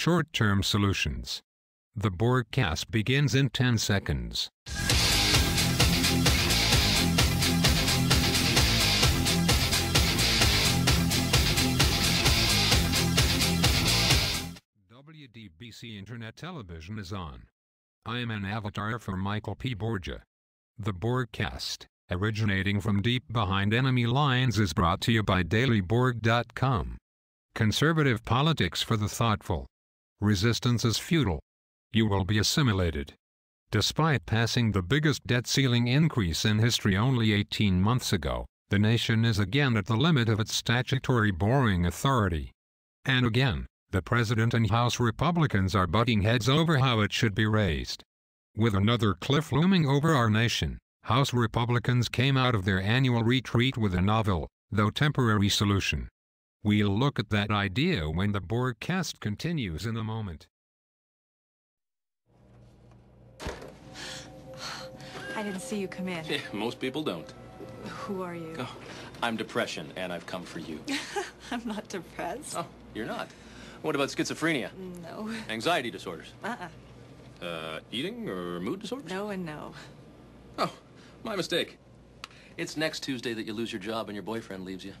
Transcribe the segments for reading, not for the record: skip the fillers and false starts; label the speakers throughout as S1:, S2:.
S1: short-term solutions. The broadcast begins in 10 seconds. WDBC Internet Television is on. I am an avatar for Michael P. Borgia. The broadcast, originating from deep behind enemy lines, is brought to you by dailyborg.com. Conservative politics for the thoughtful. Resistance is futile. You will be assimilated. Despite passing the biggest debt ceiling increase in history only 18 months ago, the nation is again at the limit of its statutory borrowing authority. And again, the President and House Republicans are butting heads over how it should be raised. With another cliff looming over our nation, House Republicans came out of their annual retreat with a novel, though temporary solution. We'll look at that idea when the broadcast continues in a moment.
S2: I didn't see you come in.
S3: Yeah, most people don't.
S2: Who are you?
S3: Oh, I'm depression, and I've come for you.
S2: I'm not depressed.
S3: Oh, you're not? What about schizophrenia?
S2: No.
S3: Anxiety disorders?
S2: Uh-uh.
S3: Eating or mood disorders?
S2: No and no.
S3: Oh, my mistake. It's next Tuesday that you lose your job and your boyfriend leaves you.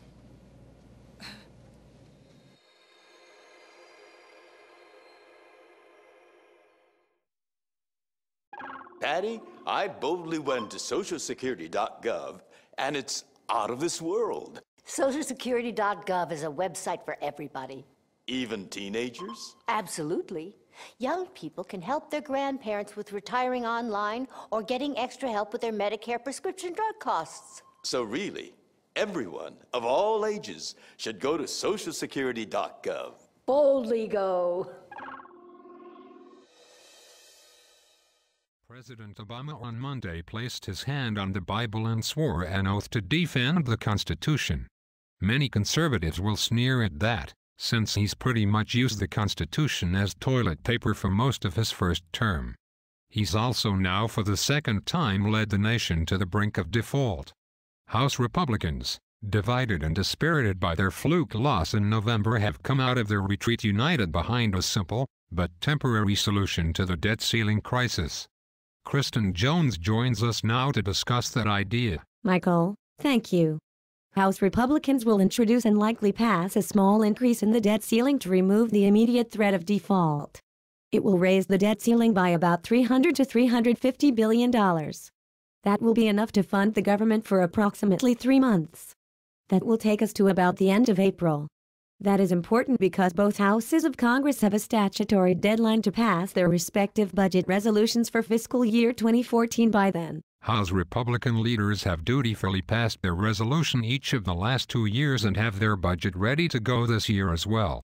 S4: Patty, I boldly went to socialsecurity.gov, and it's out of this world.
S5: Socialsecurity.gov is a website for everybody.
S4: Even teenagers?
S5: Absolutely. Young people can help their grandparents with retiring online or getting extra help with their Medicare prescription drug costs.
S4: So really, everyone of all ages should go to socialsecurity.gov.
S5: Boldly go.
S1: President Obama on Monday placed his hand on the Bible and swore an oath to defend the Constitution. Many conservatives will sneer at that, since he's pretty much used the Constitution as toilet paper for most of his first term. He's also now for the second time led the nation to the brink of default. House Republicans, divided and dispirited by their fluke loss in November, have come out of their retreat united behind a simple, but temporary solution to the debt ceiling crisis. Kristen Jones joins us now to discuss that idea.
S6: Michael, thank you. House Republicans will introduce and likely pass a small increase in the debt ceiling to remove the immediate threat of default. It will raise the debt ceiling by about $300 to $350 billion. That will be enough to fund the government for approximately 3 months. That will take us to about the end of April. That is important because both houses of Congress have a statutory deadline to pass their respective budget resolutions for fiscal year 2014 by then.
S1: House Republican leaders have dutifully passed their resolution each of the last 2 years and have their budget ready to go this year as well.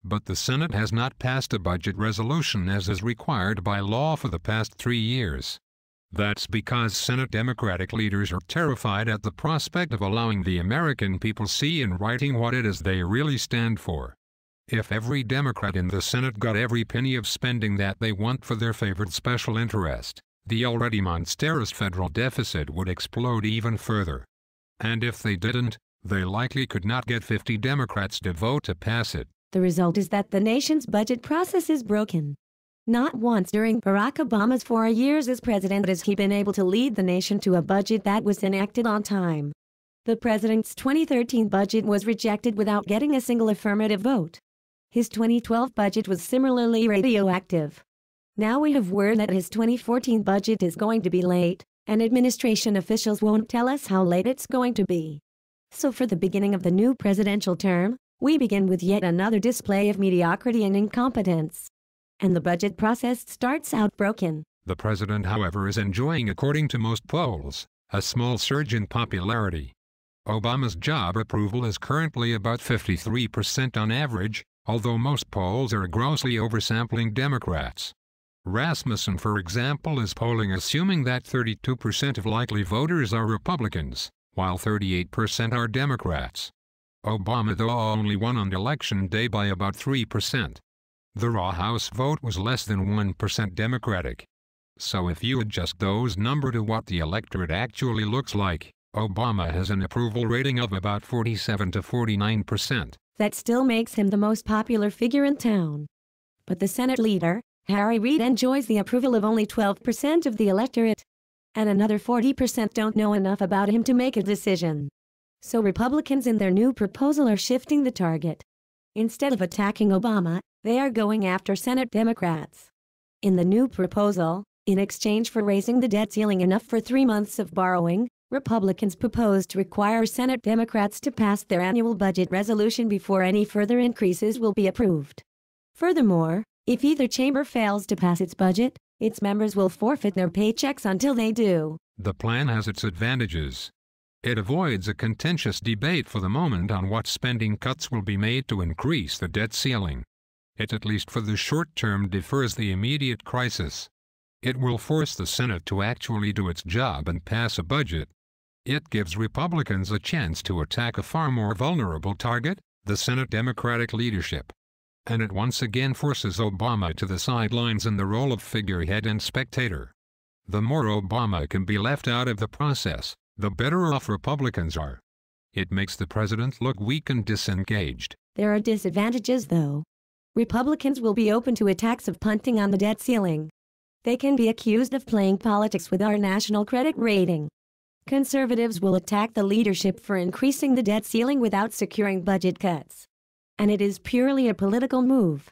S1: But the Senate has not passed a budget resolution as is required by law for the past 3 years. That's because Senate Democratic leaders are terrified at the prospect of allowing the American people see in writing what it is they really stand for. If every Democrat in the Senate got every penny of spending that they want for their favorite special interest, the already monstrous federal deficit would explode even further. And if they didn't, they likely could not get 50 Democrats to vote to pass it.
S6: The result is that the nation's budget process is broken. Not once during Barack Obama's 4 years as president has he been able to lead the nation to a budget that was enacted on time. The president's 2013 budget was rejected without getting a single affirmative vote. His 2012 budget was similarly radioactive. Now we have word that his 2014 budget is going to be late, and administration officials won't tell us how late it's going to be. So for the beginning of the new presidential term, we begin with yet another display of mediocrity and incompetence. And the budget process starts out broken.
S1: The president, however, is enjoying, according to most polls, a small surge in popularity. Obama's job approval is currently about 53% on average, although most polls are grossly oversampling Democrats. Rasmussen, for example, is polling assuming that 32% of likely voters are Republicans, while 38% are Democrats. Obama, though, only won on election day by about 3%. The raw House vote was less than 1% Democratic. So if you adjust those numbers to what the electorate actually looks like, Obama has an approval rating of about 47 to 49%.
S6: That still makes him the most popular figure in town. But the Senate leader, Harry Reid, enjoys the approval of only 12% of the electorate. And another 40% don't know enough about him to make a decision. So Republicans in their new proposal are shifting the target. Instead of attacking Obama, they are going after Senate Democrats. In the new proposal, in exchange for raising the debt ceiling enough for 3 months of borrowing, Republicans propose to require Senate Democrats to pass their annual budget resolution before any further increases will be approved. Furthermore, if either chamber fails to pass its budget, its members will forfeit their paychecks until they do.
S1: The plan has its advantages. It avoids a contentious debate for the moment on what spending cuts will be made to increase the debt ceiling. It, at least for the short term, defers the immediate crisis. It will force the Senate to actually do its job and pass a budget. It gives Republicans a chance to attack a far more vulnerable target, the Senate Democratic leadership. And it once again forces Obama to the sidelines in the role of figurehead and spectator. The more Obama can be left out of the process, the better off Republicans are. It makes the president look weak and disengaged.
S6: There are disadvantages, though. Republicans will be open to attacks of punting on the debt ceiling. They can be accused of playing politics with our national credit rating. Conservatives will attack the leadership for increasing the debt ceiling without securing budget cuts. And it is purely a political move.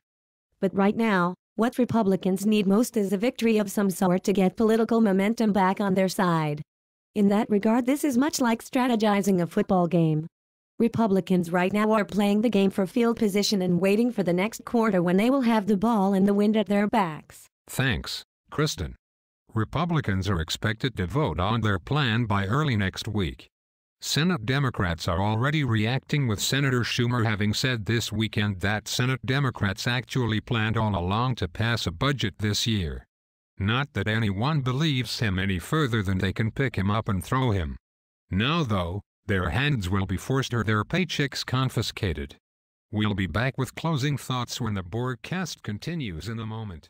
S6: But right now, what Republicans need most is a victory of some sort to get political momentum back on their side. In that regard, this is much like strategizing a football game. Republicans right now are playing the game for field position and waiting for the next quarter when they will have the ball and the wind at their backs.
S1: Thanks, Kristen. Republicans are expected to vote on their plan by early next week. Senate Democrats are already reacting, with Senator Schumer having said this weekend that Senate Democrats actually planned all along to pass a budget this year. Not that anyone believes him any further than they can pick him up and throw him. Now, though, their hands will be forced or their paychecks confiscated. We'll be back with closing thoughts when the broadcast continues in a moment.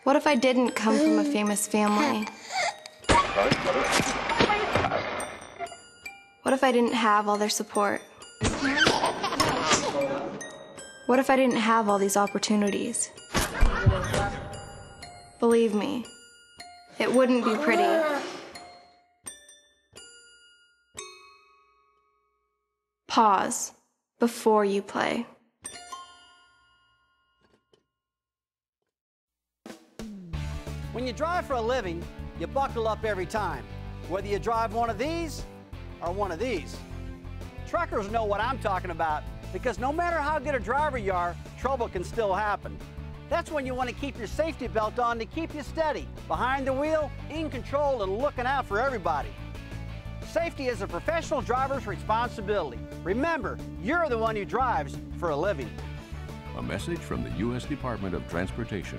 S7: What if I didn't come from a famous family? What if I didn't have all their support? What if I didn't have all these opportunities? Believe me, it wouldn't be pretty. Pause before you play.
S8: When you drive for a living, you buckle up every time, whether you drive one of these or one of these. Truckers know what I'm talking about, because no matter how good a driver you are, trouble can still happen. That's when you want to keep your safety belt on to keep you steady, behind the wheel, in control, and looking out for everybody. Safety is a professional driver's responsibility. Remember, you're the one who drives for a living.
S9: A message from the U.S. Department of Transportation.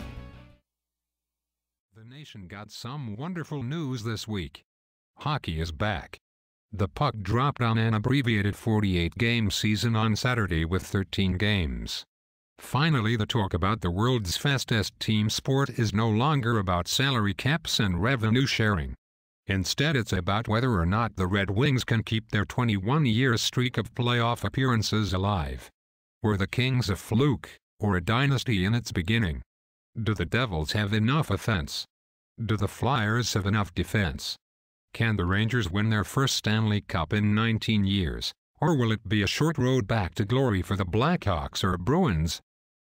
S1: The nation got some wonderful news this week. Hockey is back. The puck dropped on an abbreviated 48-game season on Saturday with 13 games. Finally, the talk about the world's fastest team sport is no longer about salary caps and revenue sharing. Instead, it's about whether or not the Red Wings can keep their 21-year streak of playoff appearances alive. Were the Kings a fluke, or a dynasty in its beginning? Do the Devils have enough offense? Do the Flyers have enough defense? Can the Rangers win their first Stanley Cup in 19 years, or will it be a short road back to glory for the Blackhawks or Bruins?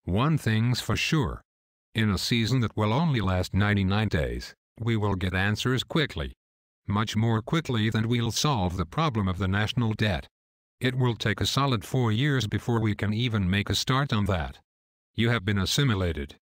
S1: One thing's for sure. In a season that will only last 99 days, we will get answers quickly. Much more quickly than we'll solve the problem of the national debt. It will take a solid 4 years before we can even make a start on that. You have been assimilated.